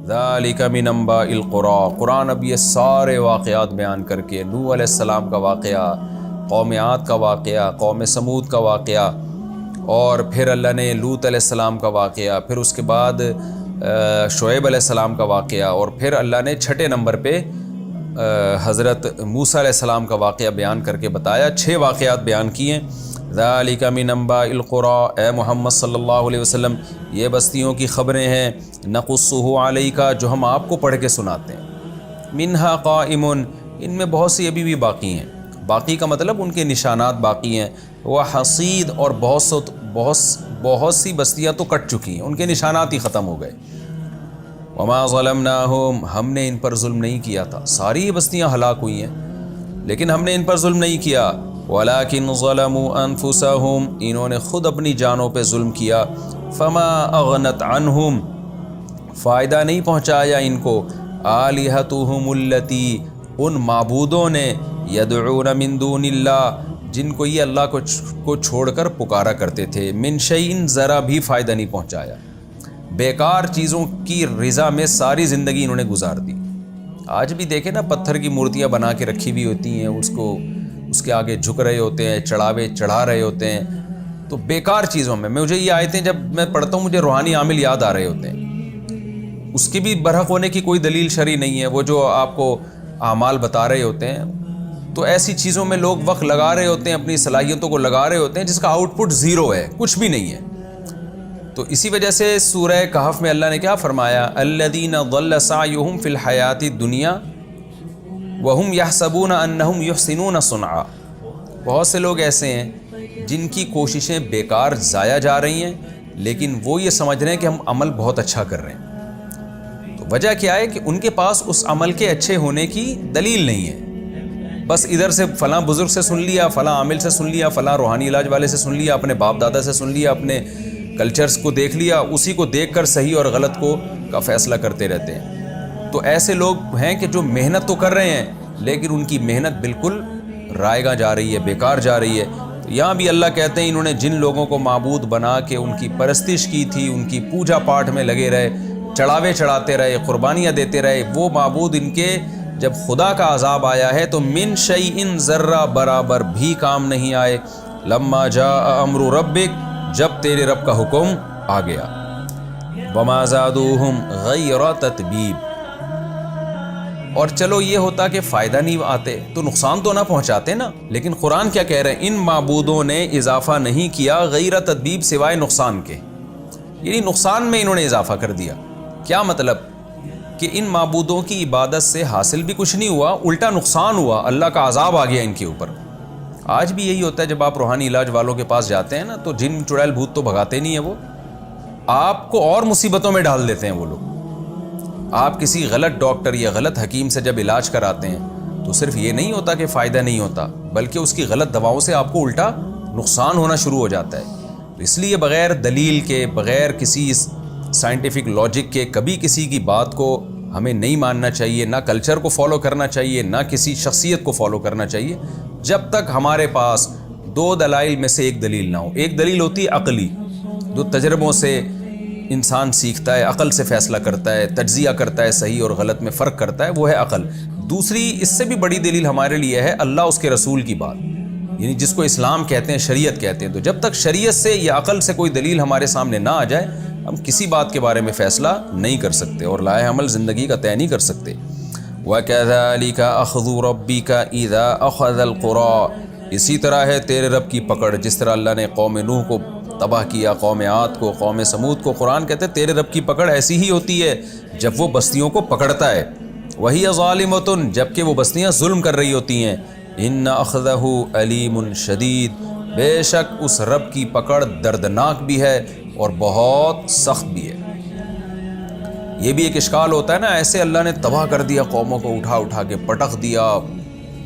ذالک من انباء القری، قرآن اب یہ سارے واقعات بیان کر کے نوح علیہ السلام کا واقعہ، قوم عاد کا واقعہ، قوم سمود کا واقعہ، اور پھر اللہ نے لوط علیہ السلام کا واقعہ، پھر اس کے بعد شعیب علیہ السلام کا واقعہ، اور پھر اللہ نے چھٹے نمبر پہ حضرت موسیٰ علیہ السلام کا واقعہ بیان کر کے بتایا۔ 6 واقعات بیان کیے۔ ذالک من انباء القری، اے محمد صلی اللہ علیہ وسلم یہ بستیوں کی خبریں ہیں، نقصہ علیک جو ہم آپ کو پڑھ کے سناتے ہیں، منہا قائم ان میں بہت سی ابھی بھی باقی ہیں، باقی کا مطلب ان کے نشانات باقی ہیں، وحصید اور بہت سی بستیاں تو کٹ چکی ہیں، ان کے نشانات ہی ختم ہو گئے۔ وما ظلمناہم ہم نے ان پر ظلم نہیں کیا تھا، ساری یہ بستیاں ہلاک ہوئی ہیں لیکن ہم نے ان پر ظلم نہیں کیا، ولکن ظلموا انفسہم انہوں نے خود اپنی جانوں پہ ظلم کیا، فما اغنت عنہم فائدہ نہیں پہنچایا ان کو، آلہتہم التی ان معبودوں نے، یدعون من دون اللہ جن کو یہ اللہ کو چھوڑ کر پکارا کرتے تھے، من شیء ذرا بھی فائدہ نہیں پہنچایا، بیکار چیزوں کی رضا میں ساری زندگی انہوں نے گزار دی۔ آج بھی دیکھیں نا، پتھر کی مورتیاں بنا کے رکھی ہوئی ہوتی ہیں، اس کے آگے جھک رہے ہوتے ہیں، چڑھاوے چڑھا رہے ہوتے ہیں، تو بیکار چیزوں میں مجھے یہ آیتیں جب میں پڑھتا ہوں مجھے روحانی عامل یاد آ رہے ہوتے ہیں، اس کی بھی برحق ہونے کی کوئی دلیل شرعی نہیں ہے، وہ جو آپ کو اعمال بتا رہے ہوتے ہیں، تو ایسی چیزوں میں لوگ وقت لگا رہے ہوتے ہیں، اپنی صلاحیتوں کو لگا رہے ہوتے ہیں جس کا آؤٹ پٹ زیرو ہے، کچھ بھی نہیں ہے۔ تو اسی وجہ سے سورہ کہف میں اللہ نے کیا فرمایا، الذین ضل سعیہم فی الحیات الدنیا وہم یحسبون انہم یحسنون صنعا، بہت سے لوگ ایسے ہیں جن کی کوششیں بیکار ضائع جا رہی ہیں لیکن وہ یہ سمجھ رہے ہیں کہ ہم عمل بہت اچھا کر رہے ہیں۔ تو وجہ کیا ہے کہ ان کے پاس اس عمل کے اچھے ہونے کی دلیل نہیں ہے، بس ادھر سے فلاں بزرگ سے سن لیا، فلاں عامل سے سن لیا، فلاں روحانی علاج والے سے سن لیا، اپنے باپ دادا سے سن لیا، اپنے کلچرز کو دیکھ لیا، اسی کو دیکھ کر صحیح اور غلط کا فیصلہ کرتے رہتے ہیں۔ تو ایسے لوگ ہیں کہ جو محنت تو کر رہے ہیں لیکن ان کی محنت بالکل رائگاں جا رہی ہے، بیکار جا رہی ہے۔ تو یہاں بھی اللہ کہتے ہیں انہوں نے جن لوگوں کو معبود بنا کے ان کی پرستش کی تھی، ان کی پوجا پاٹ میں لگے رہے، چڑھاوے چڑھاتے رہے، قربانیاں دیتے رہے، وہ معبود ان کے جب خدا کا عذاب آیا ہے تو من شیء ذرہ برابر بھی کام نہیں آئے، لما جاء امر ربک جب تیرے رب کا حکم آ گیا، وما زادوہم غیر تتبیب، اور چلو یہ ہوتا کہ فائدہ نہیں آتے تو نقصان تو نہ پہنچاتے نا، لیکن قرآن کیا کہہ رہے ہیں، ان معبودوں نے اضافہ نہیں کیا غیر تتبیب سوائے نقصان کے، یعنی نقصان میں انہوں نے اضافہ کر دیا۔ کیا مطلب کہ ان معبودوں کی عبادت سے حاصل بھی کچھ نہیں ہوا، الٹا نقصان ہوا، اللہ کا عذاب آ گیا ان کے اوپر۔ آج بھی یہی ہوتا ہے، جب آپ روحانی علاج والوں کے پاس جاتے ہیں نا تو جن چڑیل بھوت تو بھگاتے نہیں ہیں، وہ آپ کو اور مصیبتوں میں ڈال دیتے ہیں۔ وہ لوگ آپ کسی غلط ڈاکٹر یا غلط حکیم سے جب علاج کراتے ہیں تو صرف یہ نہیں ہوتا کہ فائدہ نہیں ہوتا، بلکہ اس کی غلط دواؤں سے آپ کو الٹا نقصان ہونا شروع ہو جاتا ہے۔ تو اس لیے بغیر دلیل کے، بغیر کسی سائنٹیفک لاجک کے کبھی کسی کی بات کو ہمیں نہیں ماننا چاہیے، نہ کلچر کو فالو کرنا چاہیے، نہ کسی شخصیت کو فالو کرنا چاہیے، جب تک ہمارے پاس 2 دلائل میں سے ایک دلیل نہ ہو۔ ایک دلیل ہوتی ہے عقلی، جو تجربوں سے انسان سیکھتا ہے، عقل سے فیصلہ کرتا ہے، تجزیہ کرتا ہے، صحیح اور غلط میں فرق کرتا ہے، وہ ہے عقل۔ دوسری اس سے بھی بڑی دلیل ہمارے لیے ہے اللہ اس کے رسول کی بات، یعنی جس کو اسلام کہتے ہیں، شریعت کہتے ہیں۔ تو جب تک شریعت سے یا عقل سے کوئی دلیل ہمارے سامنے نہ آ جائے ہم کسی بات کے بارے میں فیصلہ نہیں کر سکتے اور لائحہ عمل زندگی کا طے نہیں کر سکتے۔ وَكَذَلِكَ أَخْذُ رَبِّكَ إِذَا أَخَذَ الْقُرَىٰ، اسی طرح ہے تیرے رب کی پکڑ، جس طرح اللہ نے قوم نوح کو تباہ کیا، قوم عاد کو، قوم سمود کو۔ قرآن کہتے ہیں تیرے رب کی پکڑ ایسی ہی ہوتی ہے جب وہ بستیوں کو پکڑتا ہے، وہی ظالمۃ جبکہ وہ بستیاں ظلم کر رہی ہوتی ہیں، ان اخذہ علیم شدید، بے شک اس رب کی پکڑ دردناک بھی ہے اور بہت سخت بھی ہے۔ یہ بھی ایک اشکال ہوتا ہے نا، ایسے اللہ نے تباہ کر دیا قوموں کو، اٹھا اٹھا کے پٹخ دیا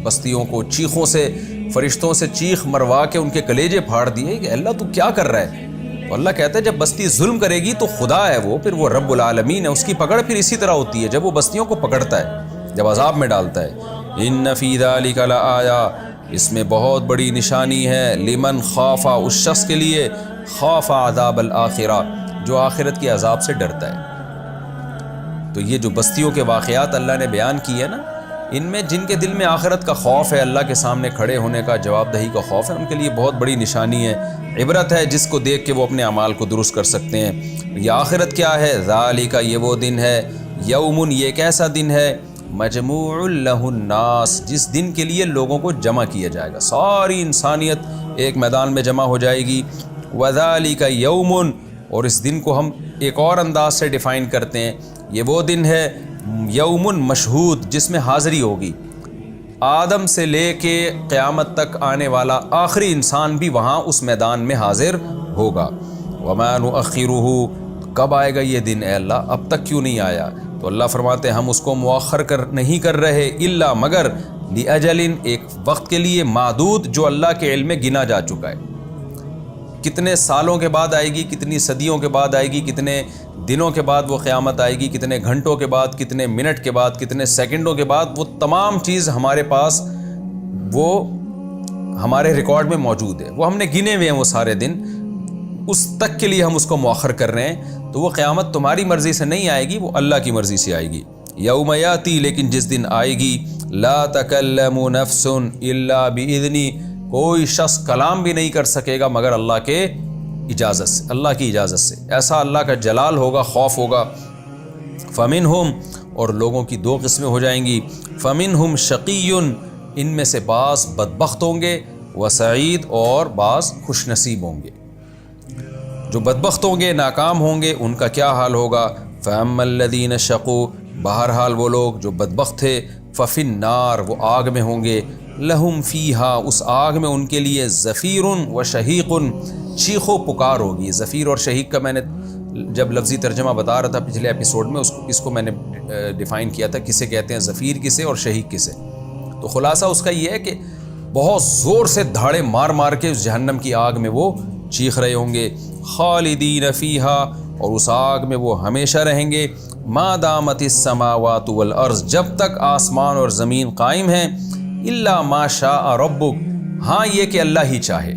بستیوں کو، چیخوں سے، فرشتوں سے چیخ مروا کے ان کے کلیجے پھاڑ دیے کہ اللہ تو کیا کر رہا ہے؟ تو اللہ کہتا ہے جب بستی ظلم کرے گی تو خدا ہے وہ، پھر وہ رب العالمین ہے، اس کی پکڑ پھر اسی طرح ہوتی ہے جب وہ بستیوں کو پکڑتا ہے، جب عذاب میں ڈالتا ہے۔ ان فی ذلک لآیہ، اس میں بہت بڑی نشانی ہے، لمن خاف، اس شخص کے لیے، خاف عذاب الآخرہ، جو آخرت کے عذاب سے ڈرتا ہے۔ تو یہ جو بستیوں کے واقعات اللہ نے بیان کیے نا، ان میں جن کے دل میں آخرت کا خوف ہے، اللہ کے سامنے کھڑے ہونے کا، جواب دہی کا خوف ہے، ان کے لیے بہت بڑی نشانی ہے، عبرت ہے، جس کو دیکھ کے وہ اپنے اعمال کو درست کر سکتے ہیں۔ یہ آخرت کیا ہے؟ ذالک، یہ وہ دن ہے، یوم، یہ ایک ایسا دن ہے، مجموع لہ الناس، جس دن کے لیے لوگوں کو جمع کیا جائے گا، ساری انسانیت ایک میدان میں جمع ہو جائے گی۔ وذالک یوم، اور اس دن کو ہم ایک اور انداز سے ڈیفائن کرتے ہیں، یہ وہ دن ہے یوم مشہود، جس میں حاضری ہوگی، آدم سے لے کے قیامت تک آنے والا آخری انسان بھی وہاں اس میدان میں حاضر ہوگا۔ وما نؤخرہ، کب آئے گا یہ دن اے اللہ، اب تک کیوں نہیں آیا؟ تو اللہ فرماتے ہیں ہم اس کو مؤخر نہیں کر رہے، الا، مگر، لاجل، ایک وقت کے لیے معدود، جو اللہ کے علم میں گنا جا چکا ہے۔ کتنے سالوں کے بعد آئے گی، کتنی صدیوں کے بعد آئے گی، کتنے دنوں کے بعد وہ قیامت آئے گی، کتنے گھنٹوں کے بعد، کتنے منٹ کے بعد، کتنے سیکنڈوں کے بعد، وہ تمام چیز ہمارے پاس، وہ ہمارے ریکارڈ میں موجود ہے، وہ ہم نے گنے ہوئے ہیں وہ سارے دن، اس تک کے لیے ہم اس کو مؤخر کر رہے ہیں۔ تو وہ قیامت تمہاری مرضی سے نہیں آئے گی، وہ اللہ کی مرضی سے آئے گی۔ یوم یاتی، لیکن جس دن آئے گی، لا تکلم نفس الا باذنی، کوئی شخص کلام بھی نہیں کر سکے گا مگر اللہ کے اجازت سے، اللہ کی اجازت سے، ایسا اللہ کا جلال ہوگا، خوف ہوگا۔ فمنہم، اور لوگوں کی دو قسمیں ہو جائیں گی، فمنہم شقی، ان میں سے بعض بدبخت ہوں گے، وسعید، اور بعض خوش نصیب ہوں گے۔ جو بدبخت ہوں گے، ناکام ہوں گے، ان کا کیا حال ہوگا؟ فَأَمَّا الَّذِينَ شَقُوا، بہرحال وہ لوگ جو بدبخت تھے، فَفِي النَّارِ، وہ آگ میں ہوں گے، لَهُمْ فِيهَا، اس آگ میں ان کے لیے زفیر و شہیق، چیخ و پکار ہوگی۔ زفیر اور شہیق کا میں نے جب لفظی ترجمہ بتا رہا تھا پچھلے ایپیسوڈ میں، اس کو میں نے ڈیفائن کیا تھا، کسے کہتے ہیں زفیر، کسے، اور شہیق کسے۔ تو خلاصہ اس کا یہ ہے کہ بہت زور سے دھاڑے مار مار کے اس جہنم کی آگ میں وہ چیخ رہے ہوں گے۔ خالدین فیہا، اور اس آگ میں وہ ہمیشہ رہیں گے، ما دامت السماوات والارض، جب تک آسمان اور زمین قائم ہیں، الا ما شاء ربک، ہاں یہ کہ اللہ ہی چاہے،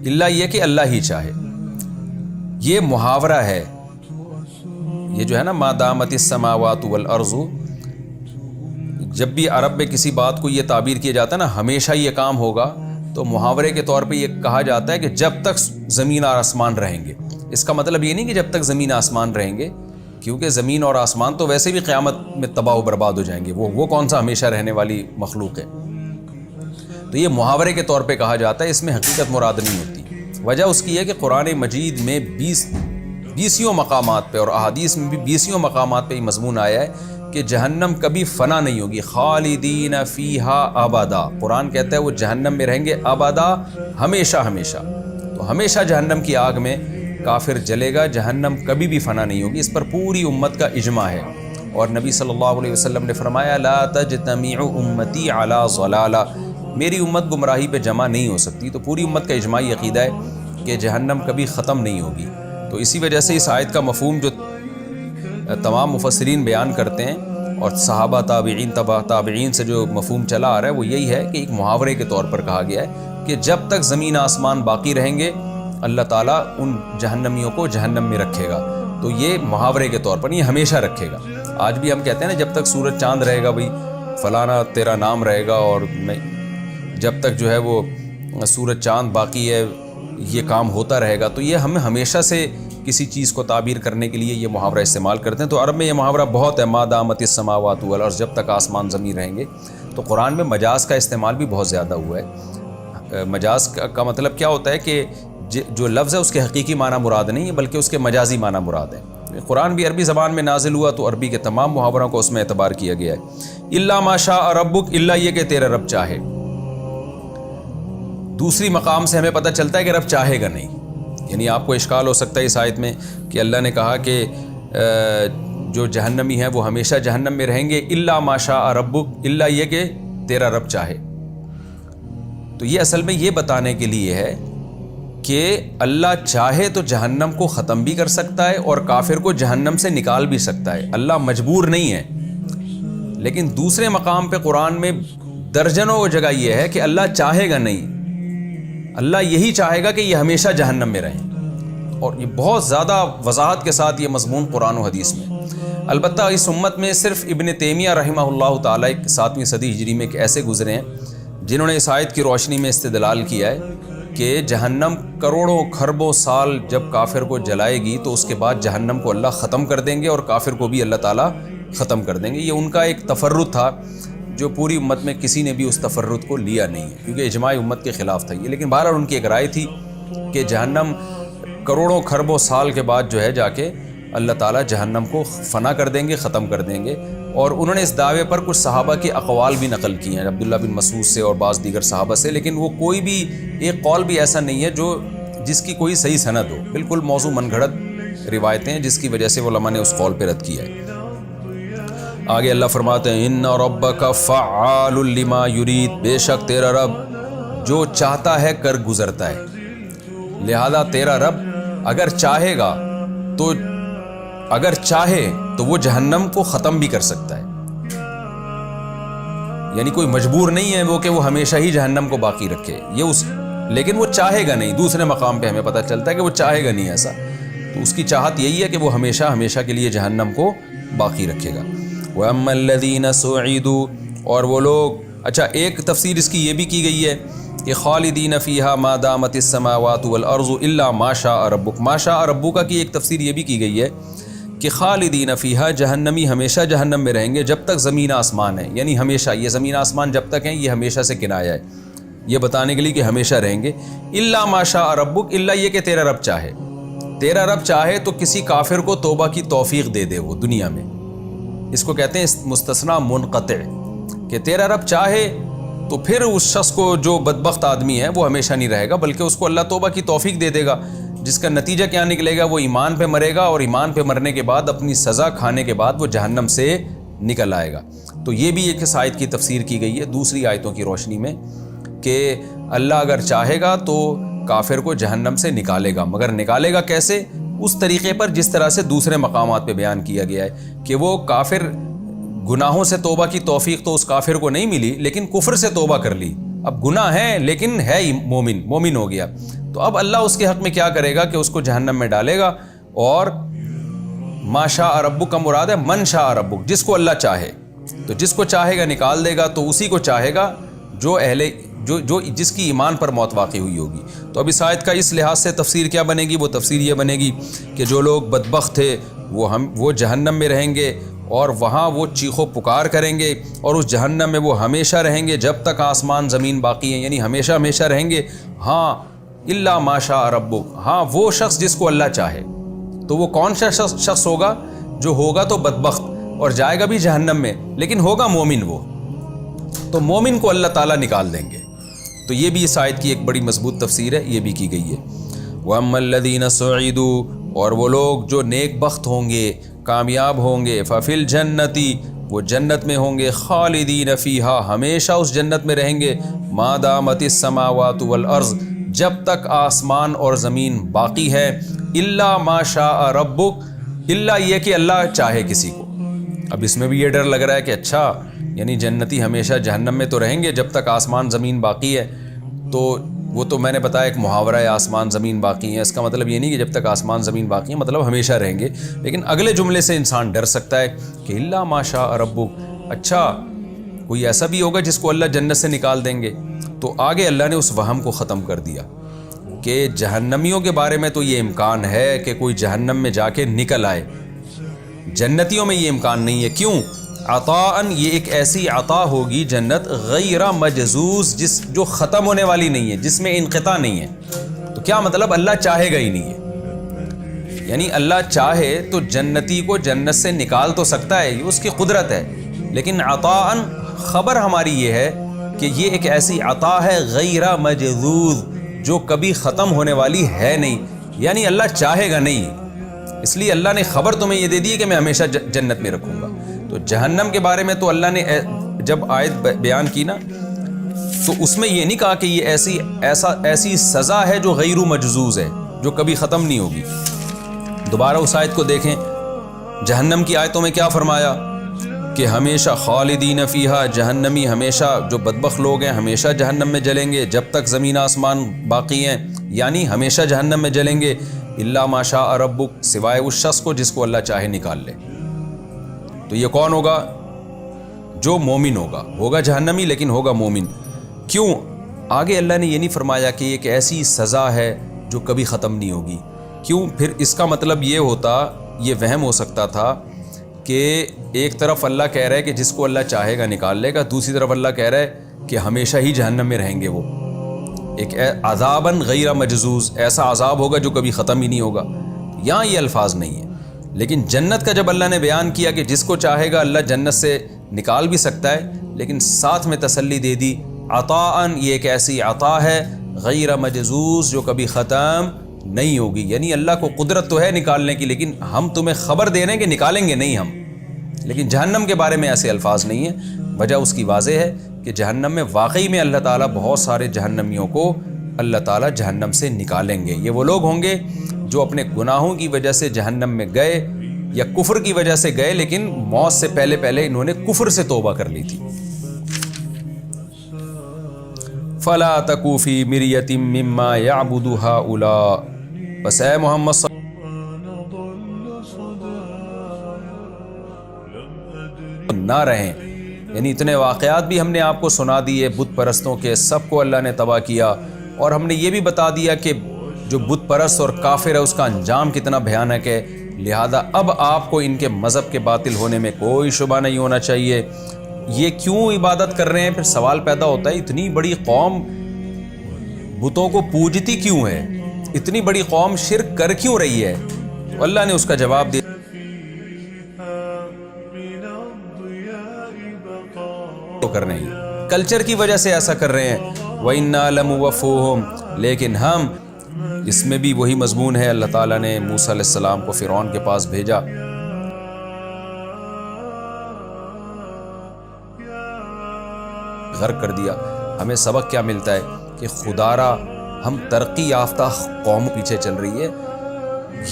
الا یہ کہ اللہ ہی چاہے۔ یہ محاورہ ہے، یہ جو ہے نا ما دامت السماوات والارض، جب بھی عرب میں کسی بات کو یہ تعبیر کیا جاتا ہے نا ہمیشہ یہ کام ہوگا، تو محاورے کے طور پہ یہ کہا جاتا ہے کہ جب تک زمین اور آسمان رہیں گے۔ اس کا مطلب یہ نہیں کہ جب تک زمین آسمان رہیں گے، کیونکہ زمین اور آسمان تو ویسے بھی قیامت میں تباہ و برباد ہو جائیں گے، وہ کون سا ہمیشہ رہنے والی مخلوق ہے۔ تو یہ محاورے کے طور پہ کہا جاتا ہے، اس میں حقیقت مراد نہیں ہوتی۔ وجہ اس کی ہے کہ قرآن مجید میں 20 مقامات پہ اور احادیث میں بھی 20 مقامات پہ یہ مضمون آیا ہے کہ جہنم کبھی فنا نہیں ہوگی، خالدین فیہا ابدا، قرآن کہتا ہے وہ جہنم میں رہیں گے ابدا، ہمیشہ ہمیشہ۔ تو ہمیشہ جہنم کی آگ میں کافر جلے گا، جہنم کبھی بھی فنا نہیں ہوگی، اس پر پوری امت کا اجماع ہے۔ اور نبی صلی اللہ علیہ وسلم نے فرمایا لا تجتمع امتی علی ضلالہ، میری امت گمراہی پہ جمع نہیں ہو سکتی۔ تو پوری امت کا اجماعی عقیدہ ہے کہ جہنم کبھی ختم نہیں ہوگی۔ تو اسی وجہ سے اس آیت کا مفہوم جو تمام مفسرین بیان کرتے ہیں اور صحابہ تابعین سے جو مفہوم چلا آ رہا ہے وہ یہی ہے کہ ایک محاورے کے طور پر کہا گیا ہے کہ جب تک زمین آسمان باقی رہیں گے اللہ تعالیٰ ان جہنمیوں کو جہنم میں رکھے گا۔ تو یہ محاورے کے طور پر یہ ہمیشہ رکھے گا۔ آج بھی ہم کہتے ہیں نا جب تک سورج چاند رہے گا بھائی فلانا تیرا نام رہے گا، اور جب تک جو ہے وہ سورج چاند باقی ہے یہ کام ہوتا رہے گا۔ تو یہ ہم ہمیشہ سے کسی چیز کو تعبیر کرنے کے لیے یہ محاورہ استعمال کرتے ہیں۔ تو عرب میں یہ محاورہ بہت ہے، ما دامت السماوات والارض، جب تک آسمان زمین رہیں گے۔ تو قرآن میں مجاز کا استعمال بھی بہت زیادہ ہوا ہے۔ مجاز کا مطلب کیا ہوتا ہے کہ جو لفظ ہے اس کے حقیقی معنی مراد نہیں ہے بلکہ اس کے مجازی معنی مراد ہے۔ قرآن بھی عربی زبان میں نازل ہوا تو عربی کے تمام محاوروں کو اس میں اعتبار کیا گیا ہے۔ الا ما شاء ربک، الا یہ کہ تیرا رب چاہے۔ دوسری مقام سے ہمیں پتہ چلتا ہے کہ رب چاہے گا نہیں، یعنی آپ کو اشکال ہو سکتا ہے اس آیت میں کہ اللہ نے کہا کہ جو جہنمی ہیں وہ ہمیشہ جہنم میں رہیں گے، الا ما شاء ربک، الا یہ کہ تیرا رب چاہے۔ تو یہ اصل میں یہ بتانے کے لیے ہے کہ اللہ چاہے تو جہنم کو ختم بھی کر سکتا ہے اور کافر کو جہنم سے نکال بھی سکتا ہے، اللہ مجبور نہیں ہے۔ لیکن دوسرے مقام پہ قرآن میں درجنوں جگہ یہ ہے کہ اللہ چاہے گا نہیں، اللہ یہی چاہے گا کہ یہ ہمیشہ جہنم میں رہیں، اور یہ بہت زیادہ وضاحت کے ساتھ یہ مضمون قرآن و حدیث میں۔ البتہ اس امت میں صرف ابن تیمیہ رحمہ اللہ تعالیٰ 7ویں صدی ہجری میں ایسے گزرے ہیں جنہوں نے اس آیت کی روشنی میں استدلال کیا ہے کہ جہنم کروڑوں کھربوں سال جب کافر کو جلائے گی تو اس کے بعد جہنم کو اللہ ختم کر دیں گے اور کافر کو بھی اللہ تعالیٰ ختم کر دیں گے۔ یہ ان کا ایک تفرد تھا جو پوری امت میں کسی نے بھی اس تفرد کو لیا نہیں ہے، کیونکہ اجماع امت کے خلاف تھا یہ، لیکن بہرحال ان کی ایک رائے تھی کہ جہنم کروڑوں کھربوں سال کے بعد جو ہے جا کے اللہ تعالیٰ جہنم کو فنا کر دیں گے، ختم کر دیں گے۔ اور انہوں نے اس دعوے پر کچھ صحابہ کے اقوال بھی نقل کیے ہیں، عبداللہ بن مسعود سے اور بعض دیگر صحابہ سے، لیکن وہ کوئی بھی ایک قول بھی ایسا نہیں ہے جس کی کوئی صحیح سند ہو، بالکل موضوع من گھڑت روایتیں ہیں جس کی وجہ سے علماء نے اس قول پہ رد کیا ہے۔ آگے اللہ فرماتے ہیں ان ربک فعال لما یرید، بے شک تیرا رب جو چاہتا ہے کر گزرتا ہے، لہذا تیرا رب اگر چاہے گا تو اگر چاہے تو وہ جہنم کو ختم بھی کر سکتا ہے، یعنی کوئی مجبور نہیں ہے وہ کہ وہ ہمیشہ ہی جہنم کو باقی رکھے، لیکن وہ چاہے گا نہیں۔ دوسرے مقام پہ ہمیں پتہ چلتا ہے کہ وہ چاہے گا نہیں ایسا، تو اس کی چاہت یہی ہے کہ وہ ہمیشہ کے لیے جہنم کو باقی رکھے گا۔ وَأَمَّا الَّذِينَ سُعِدُوا، اور وہ لوگ، اچھا ایک تفسیر اس کی یہ بھی کی گئی ہے کہ خالدین فیہا ما دامت السماوات والارض الا ما شاء ربک، ما شاء ربک کی ایک تفسیر یہ بھی کی گئی ہے کہ خالدین فیہا، جہنمی ہمیشہ جہنم میں رہیں گے جب تک زمین آسمان ہے، یعنی ہمیشہ، یہ زمین آسمان جب تک ہیں یہ ہمیشہ سے کنایا ہے، یہ بتانے کے لیے کہ ہمیشہ رہیں گے۔ الا ما شاء ربک، الا یہ کہ تیرا رب چاہے، تیرا رب چاہے تو کسی کافر کو توبہ کی توفیق دے دے وہ دنیا میں، اس کو کہتے ہیں مستثنی منقطع، کہ تیرا رب چاہے تو پھر اس شخص کو جو بدبخت آدمی ہے وہ ہمیشہ نہیں رہے گا، بلکہ اس کو اللہ توبہ کی توفیق دے دے گا، جس کا نتیجہ کیا نکلے گا، وہ ایمان پہ مرے گا اور ایمان پہ مرنے کے بعد اپنی سزا کھانے کے بعد وہ جہنم سے نکل آئے گا۔ تو یہ بھی ایک آیت کی تفسیر کی گئی ہے دوسری آیتوں کی روشنی میں کہ اللہ اگر چاہے گا تو کافر کو جہنم سے نکالے گا، مگر نکالے گا کیسے؟ اس طریقے پر جس طرح سے دوسرے مقامات پہ بیان کیا گیا ہے کہ وہ کافر گناہوں سے توبہ کی توفیق تو اس کافر کو نہیں ملی، لیکن کفر سے توبہ کر لی، اب گناہ ہے لیکن ہے مومن ہو گیا، تو اب اللہ اس کے حق میں کیا کرے گا کہ اس کو جہنم میں ڈالے گا، اور ما شاء ربک کا مراد ہے من شاء ربک، جس کو اللہ چاہے، تو جس کو چاہے گا نکال دے گا، تو اسی کو چاہے گا جو جس کی ایمان پر موت واقع ہوئی ہوگی۔ تو اب اس آیت کا اس لحاظ سے تفسیر کیا بنے گی؟ وہ تفسیر یہ بنے گی کہ جو لوگ بدبخت تھے وہ جہنم میں رہیں گے اور وہاں وہ چیخ و پکار کریں گے، اور اس جہنم میں وہ ہمیشہ رہیں گے جب تک آسمان زمین باقی ہیں، یعنی ہمیشہ رہیں گے۔ ہاں الا ما شاء ربک، ہاں وہ شخص جس کو اللہ چاہے، تو وہ کون سا شخص ہوگا؟ جو ہوگا تو بدبخت اور جائے گا بھی جہنم میں، لیکن ہوگا مومن، وہ تو مومن کو اللہ تعالیٰ نکال دیں گے۔ تو یہ بھی اس آیت کی ایک بڑی مضبوط تفسیر ہے، یہ بھی کی گئی ہے۔ وَأَمَّا الَّذِينَ سُعِدُوا، اور وہ لوگ جو نیک بخت ہوں گے، کامیاب ہوں گے، فَفِي الْجَنَّةِ، وہ جنت میں ہوں گے، خالدین فیہا، ہمیشہ اس جنت میں رہیں گے، ما دامت السماوات والارض، جب تک آسمان اور زمین باقی ہے، الا ما شاء ربک، الا یہ کہ اللہ چاہے کسی کو۔ اب اس میں بھی یہ ڈر لگ رہا ہے کہ اچھا یعنی جنتی ہمیشہ جہنم میں تو رہیں گے جب تک آسمان زمین باقی ہے، تو وہ تو میں نے بتایا ایک محاورہ ہے، آسمان زمین باقی ہیں، اس کا مطلب یہ نہیں کہ جب تک آسمان زمین باقی ہیں مطلب ہمیشہ رہیں گے، لیکن اگلے جملے سے انسان ڈر سکتا ہے کہ الا ما شاء ربک، اچھا کوئی ایسا بھی ہوگا جس کو اللہ جنت سے نکال دیں گے؟ تو آگے اللہ نے اس وہم کو ختم کر دیا کہ جہنمیوں کے بارے میں تو یہ امکان ہے کہ کوئی جہنم میں جا کے نکل آئے، جنتیوں میں یہ امکان نہیں ہے۔ کیوں؟ عطاءً، یہ ایک ایسی عطا ہوگی جنت غیر مجزوز، جو ختم ہونے والی نہیں ہے، جس میں انقطاع نہیں ہے۔ تو کیا مطلب؟ اللہ چاہے گا ہی نہیں ہے، یعنی اللہ چاہے تو جنتی کو جنت سے نکال تو سکتا ہے، یہ اس کی قدرت ہے، لیکن عطاءً خبر ہماری یہ ہے کہ یہ ایک ایسی عطا ہے غیر مجزوز جو کبھی ختم ہونے والی ہے نہیں، یعنی اللہ چاہے گا نہیں، اس لیے اللہ نے خبر تمہیں یہ دے دی کہ میں ہمیشہ جنت میں رکھوں گا۔ تو جہنم کے بارے میں تو اللہ نے جب آیت بیان کی نا تو اس میں یہ نہیں کہا کہ یہ ایسی سزا ہے جو غیر مجزوز ہے، جو کبھی ختم نہیں ہوگی۔ دوبارہ اس آیت کو دیکھیں، جہنم کی آیتوں میں کیا فرمایا کہ ہمیشہ خالدین فیہا، جہنمی ہمیشہ، جو بدبخت لوگ ہیں ہمیشہ جہنم میں جلیں گے جب تک زمین آسمان باقی ہیں، یعنی ہمیشہ جہنم میں جلیں گے، الا ما شاء ربک، سوائے اس شخص کو جس کو اللہ چاہے نکال لے۔ تو یہ کون ہوگا؟ جو مومن ہوگا جہنمی لیکن ہوگا مومن۔ کیوں؟ آگے اللہ نے یہ نہیں فرمایا کہ ایک ایسی سزا ہے جو کبھی ختم نہیں ہوگی۔ کیوں؟ پھر اس کا مطلب یہ ہوتا، یہ وہم ہو سکتا تھا کہ ایک طرف اللہ کہہ رہا ہے کہ جس کو اللہ چاہے گا نکال لے گا، دوسری طرف اللہ کہہ رہا ہے کہ ہمیشہ ہی جہنم میں رہیں گے وہ۔ ایک عذاباً غیر مجزوز، ایسا عذاب ہوگا جو کبھی ختم ہی نہیں ہوگا۔ یہاں یہ الفاظ نہیں ہیں، لیکن جنت کا جب اللہ نے بیان کیا کہ جس کو چاہے گا اللہ جنت سے نکال بھی سکتا ہے، لیکن ساتھ میں تسلی دے دی عطاءً، یہ ایک ایسی عطا ہے غیر مجزوز جو کبھی ختم نہیں ہوگی۔ یعنی اللہ کو قدرت تو ہے نکالنے کی، لیکن ہم تمہیں خبر دے رہے ہیں کہ نکالیں گے نہیں ہم۔ لیکن جہنم کے بارے میں ایسے الفاظ نہیں ہیں۔ وجہ اس کی واضح ہے کہ جہنم میں واقعی میں اللہ تعالیٰ بہت سارے جہنمیوں کو اللہ تعالیٰ جہنم سے نکالیں گے۔ یہ وہ لوگ ہوں گے جو اپنے گناہوں کی وجہ سے جہنم میں گئے یا کفر کی وجہ سے گئے، لیکن موت سے پہلے انہوں نے کفر سے توبہ کر لی تھی۔ فَلَا تَكُ فِي مِرْيَةٍ مِّمَّا يَعْبُدُ هَؤُلَاءِ، بس اے محمد صلی نہ رہیں، یعنی اتنے واقعات بھی ہم نے آپ کو سنا دیے بت پرستوں کے، سب کو اللہ نے تباہ کیا، اور ہم نے یہ بھی بتا دیا کہ جو بت پرست اور کافر ہے اس کا انجام کتنا بھیانک ہے۔ لہذا اب آپ کو ان کے مذہب کے باطل ہونے میں کوئی شبہ نہیں ہونا چاہیے۔ یہ کیوں عبادت کر رہے ہیں؟ پھر سوال پیدا ہوتا ہے اتنی بڑی قوم بتوں کو پوجتی کیوں ہے؟ اتنی بڑی قوم شرک کر کیوں رہی ہے؟ تو اللہ نے اس کا جواب دیا کر رہے ہیں، کلچر کی وجہ سے ایسا کر رہے ہیں۔ وَإِنَّا لَمُوَفُّوهُمْ، لیکن ہم، اس میں بھی وہی مضمون ہے، اللہ تعالیٰ نے موسیٰ علیہ السلام کو فرعون کے پاس بھیجا، غرق کر دیا۔ ہمیں سبق کیا ملتا ہے کہ خدارا ہم ترقی یافتہ قوم پیچھے چل رہی ہے،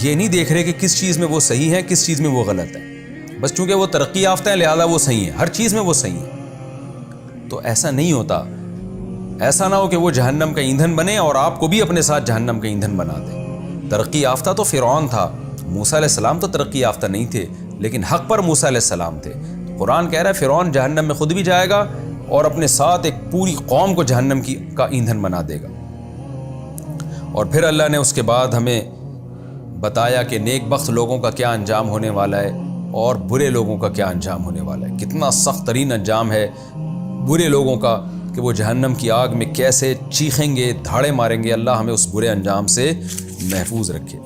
یہ نہیں دیکھ رہے کہ کس چیز میں وہ صحیح ہے کس چیز میں وہ غلط ہے، بس چونکہ وہ ترقی یافتہ ہے لہذا وہ صحیح ہے، ہر چیز میں وہ صحیح ہے۔ تو ایسا نہیں ہوتا، ایسا نہ ہو کہ وہ جہنم کا ایندھن بنے اور آپ کو بھی اپنے ساتھ جہنم کا ایندھن بنا دے۔ ترقی یافتہ تو فرعون تھا، موسیٰ علیہ السلام تو ترقی یافتہ نہیں تھے، لیکن حق پر موسیٰ علیہ السلام تھے۔ قرآن کہہ رہا ہے فرعون جہنم میں خود بھی جائے گا اور اپنے ساتھ ایک پوری قوم کو جہنم کا ایندھن بنا دے گا۔ اور پھر اللہ نے اس کے بعد ہمیں بتایا کہ نیک بخت لوگوں کا کیا انجام ہونے والا ہے اور برے لوگوں کا کیا انجام ہونے والا ہے۔ کتنا سخت ترین انجام ہے برے لوگوں کا کہ وہ جہنم کی آگ میں کیسے چیخیں گے، دھاڑے ماریں گے۔ اللہ ہمیں اس برے انجام سے محفوظ رکھے۔